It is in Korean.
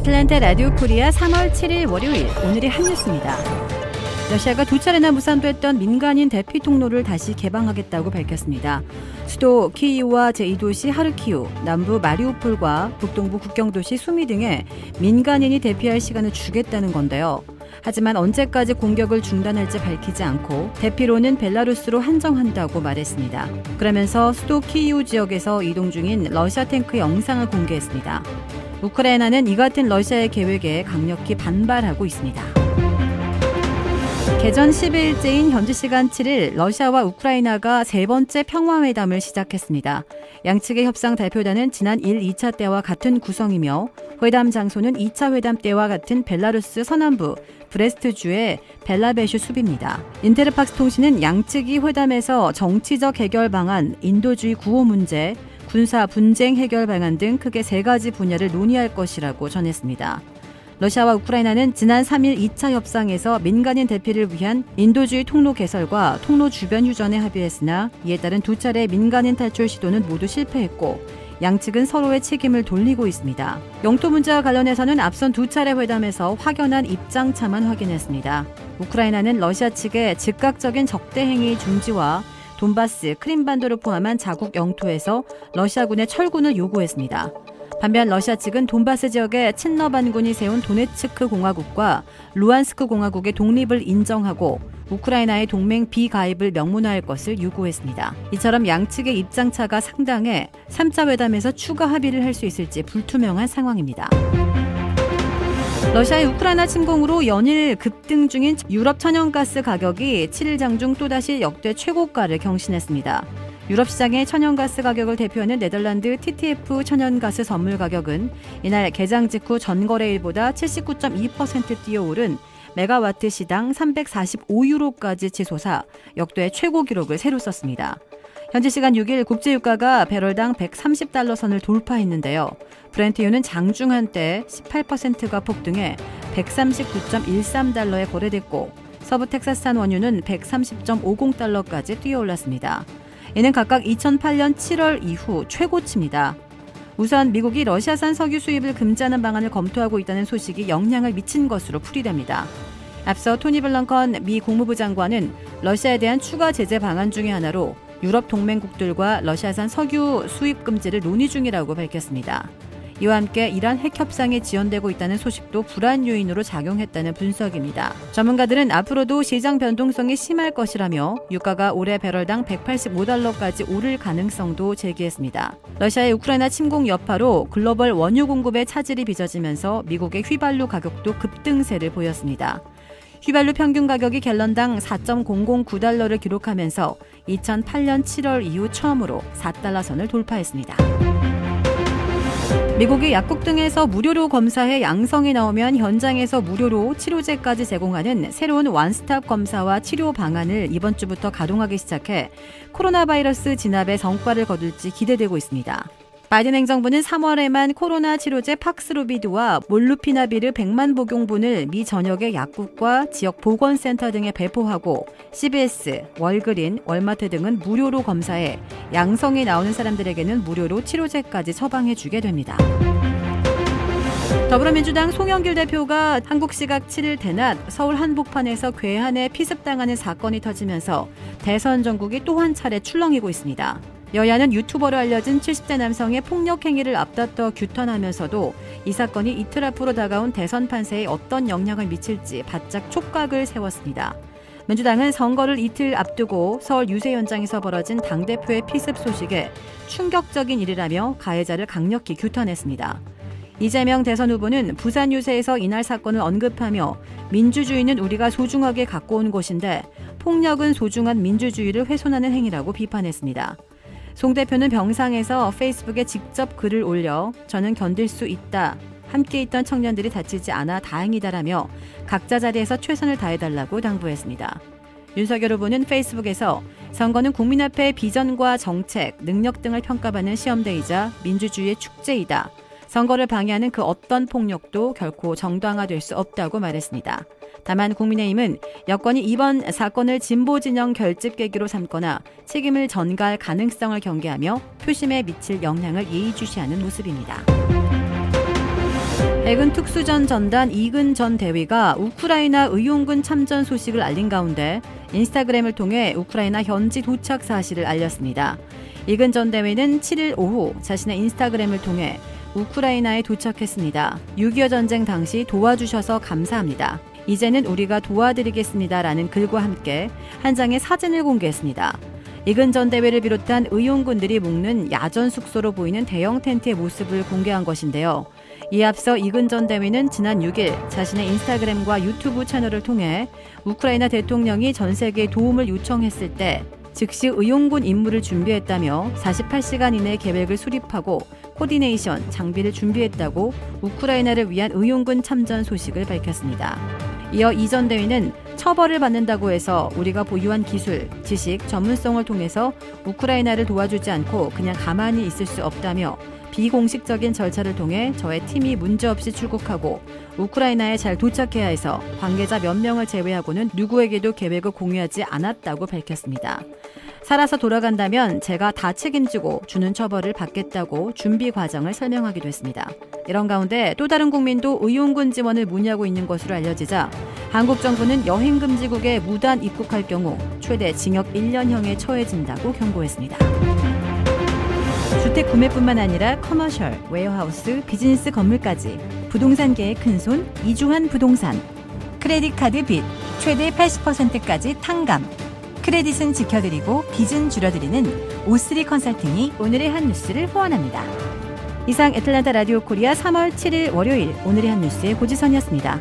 아틀란타 라디오 코리아 3월 7일 월요일, 오늘의 한 뉴스입니다. 러시아가 두 차례나 무산됐던 민간인 대피 통로를 다시 개방하겠다고 밝혔습니다. 수도 키이우와 제2도시 하르키우, 남부 마리우폴과 북동부 국경도시 수미 등에 민간인이 대피할 시간을 주겠다는 건데요. 하지만 언제까지 공격을 중단할지 밝히지 않고 대피로는 벨라루스로 한정한다고 말했습니다. 그러면서 수도 키이우 지역에서 이동 중인 러시아 탱크 영상을 공개했습니다. 우크라이나는 이 같은 러시아의 계획에 강력히 반발하고 있습니다. 개전 10일째인 현지 시간 7일 러시아와 우크라이나가 세 번째 평화회담을 시작했습니다. 양측의 협상 발표단은 지난 1, 2차 때와 같은 구성이며 회담 장소는 2차 회담 때와 같은 벨라루스 서남부 브레스트주의 벨라베슈 숲입니다. 인테르팍스 통신은 양측이 회담에서 정치적 해결 방안, 인도주의 구호 문제, 군사 분쟁 해결 방안 등 크게 세 가지 분야를 논의할 것이라고 전했습니다. 러시아와 우크라이나는 지난 3일 2차 협상에서 민간인 대피를 위한 인도주의 통로 개설과 통로 주변 휴전에 합의했으나 이에 따른 두 차례 민간인 탈출 시도는 모두 실패했고 양측은 서로의 책임을 돌리고 있습니다. 영토 문제와 관련해서는 앞선 두 차례 회담에서 확연한 입장차만 확인했습니다. 우크라이나는 러시아 측의 즉각적인 적대 행위 중지와 돈바스, 크림반도를 포함한 자국 영토에서 러시아군의 철군을 요구했습니다. 반면 러시아 측은 돈바스 지역에 친러 반군이 세운 도네츠크 공화국과 루안스크 공화국의 독립을 인정하고 우크라이나의 동맹 비가입을 명문화할 것을 요구했습니다. 이처럼 양측의 입장차가 상당해 3차 회담에서 추가 합의를 할 수 있을지 불투명한 상황입니다. 러시아의 우크라이나 침공으로 연일 급등 중인 유럽 천연가스 가격이 7일 장중 또다시 역대 최고가를 경신했습니다. 유럽 시장의 천연가스 가격을 대표하는 네덜란드 TTF 천연가스 선물 가격은 이날 개장 직후 전거래일보다 79.2% 뛰어오른 메가와트 시당 345유로까지 치솟아 역대 최고 기록을 새로 썼습니다. 현지 시간 6일 국제유가가 배럴당 130달러 선을 돌파했는데요. 브렌트유는 장중 한때 18%가 폭등해 139.13달러에 거래됐고 서부 텍사스산 원유는 130.50달러까지 뛰어올랐습니다. 이는 각각 2008년 7월 이후 최고치입니다. 우선 미국이 러시아산 석유 수입을 금지하는 방안을 검토하고 있다는 소식이 영향을 미친 것으로 풀이됩니다. 앞서 토니 블랑컨 미 국무부 장관은 러시아에 대한 추가 제재 방안 중의 하나로 유럽 동맹국들과 러시아산 석유 수입 금지를 논의 중이라고 밝혔습니다. 이와 함께 이란 핵 협상에 지연되고 있다는 소식도 불안 요인으로 작용했다는 분석입니다. 전문가들은 앞으로도 시장 변동성이 심할 것이라며 유가가 올해 배럴당 185달러까지 오를 가능성도 제기했습니다. 러시아의 우크라이나 침공 여파로 글로벌 원유 공급에 차질이 빚어지면서 미국의 휘발유 가격도 급등세를 보였습니다. 휘발유 평균 가격이 갤런당 4.009달러를 기록하면서 2008년 7월 이후 처음으로 4달러 선을 돌파했습니다. 미국이 약국 등에서 무료로 검사해 양성이 나오면 현장에서 무료로 치료제까지 제공하는 새로운 원스톱 검사와 치료 방안을 이번 주부터 가동하기 시작해 코로나 바이러스 진압에 성과를 거둘지 기대되고 있습니다. 바이든 행정부는 3월에만 코로나 치료제 팍스로비드와 몰루피나비르 100만 복용분을 미 전역의 약국과 지역 보건센터 등에 배포하고 CVS, 월그린, 월마트 등은 무료로 검사해 양성이 나오는 사람들에게는 무료로 치료제까지 처방해주게 됩니다. 더불어민주당 송영길 대표가 한국 시각 7일 대낮 서울 한복판에서 괴한에 피습당하는 사건이 터지면서 대선 전국이 또 한 차례 출렁이고 있습니다. 여야는 유튜버로 알려진 70대 남성의 폭력 행위를 앞다퉈 규탄하면서도 이 사건이 이틀 앞으로 다가온 대선 판세에 어떤 영향을 미칠지 바짝 촉각을 세웠습니다. 민주당은 선거를 이틀 앞두고 서울 유세 현장에서 벌어진 당대표의 피습 소식에 충격적인 일이라며 가해자를 강력히 규탄했습니다. 이재명 대선 후보는 부산 유세에서 이날 사건을 언급하며 민주주의는 우리가 소중하게 갖고 온 것인데 폭력은 소중한 민주주의를 훼손하는 행위라고 비판했습니다. 송 대표는 병상에서 페이스북에 직접 글을 올려 저는 견딜 수 있다. 함께 있던 청년들이 다치지 않아 다행이다라며 각자 자리에서 최선을 다해달라고 당부했습니다. 윤석열 후보는 페이스북에서 선거는 국민 앞에 비전과 정책, 능력 등을 평가받는 시험대이자 민주주의의 축제이다. 선거를 방해하는 그 어떤 폭력도 결코 정당화될 수 없다고 말했습니다. 다만 국민의힘은 여권이 이번 사건을 진보 진영 결집 계기로 삼거나 책임을 전가할 가능성을 경계하며 표심에 미칠 영향을 예의주시하는 모습입니다. 해군 특수전 전단 이근 전 대위가 우크라이나 의용군 참전 소식을 알린 가운데 인스타그램을 통해 우크라이나 현지 도착 사실을 알렸습니다. 이근 전 대위는 7일 오후 자신의 인스타그램을 통해 우크라이나에 도착했습니다. 6.25 전쟁 당시 도와주셔서 감사합니다. 이제는 우리가 도와드리겠습니다라는 글과 함께 한 장의 사진을 공개했습니다. 이근 전 대위를 비롯한 의용군들이 묵는 야전 숙소로 보이는 대형 텐트의 모습을 공개한 것인데요. 이에 앞서 이근 전 대위는 지난 6일 자신의 인스타그램과 유튜브 채널을 통해 우크라이나 대통령이 전 세계에 도움을 요청했을 때 즉시 의용군 임무를 준비했다며 48시간 이내 계획을 수립하고 코디네이션, 장비를 준비했다고 우크라이나를 위한 의용군 참전 소식을 밝혔습니다. 이어 이 전 대위는 처벌을 받는다고 해서 우리가 보유한 기술, 지식, 전문성을 통해서 우크라이나를 도와주지 않고 그냥 가만히 있을 수 없다며 비공식적인 절차를 통해 저의 팀이 문제없이 출국하고 우크라이나에 잘 도착해야 해서 관계자 몇 명을 제외하고는 누구에게도 계획을 공유하지 않았다고 밝혔습니다. 살아서 돌아간다면 제가 다 책임지고 주는 처벌을 받겠다고 준비 과정을 설명하기도 했습니다. 이런 가운데 또 다른 국민도 의용군 지원을 문의하고 있는 것으로 알려지자 한국 정부는 여행금지국에 무단 입국할 경우 최대 징역 1년형에 처해진다고 경고했습니다. 주택 구매뿐만 아니라 커머셜, 웨어하우스, 비즈니스 건물까지 부동산계의 큰손 이주환 부동산. 크레딧 카드 빚 최대 80%까지 탕감. 크레딧은 지켜드리고 빚은 줄여드리는 O3 컨설팅이 오늘의 한 뉴스를 후원합니다. 이상 애틀랜타 라디오 코리아 3월 7일 월요일 오늘의 한 뉴스의 고지선이었습니다.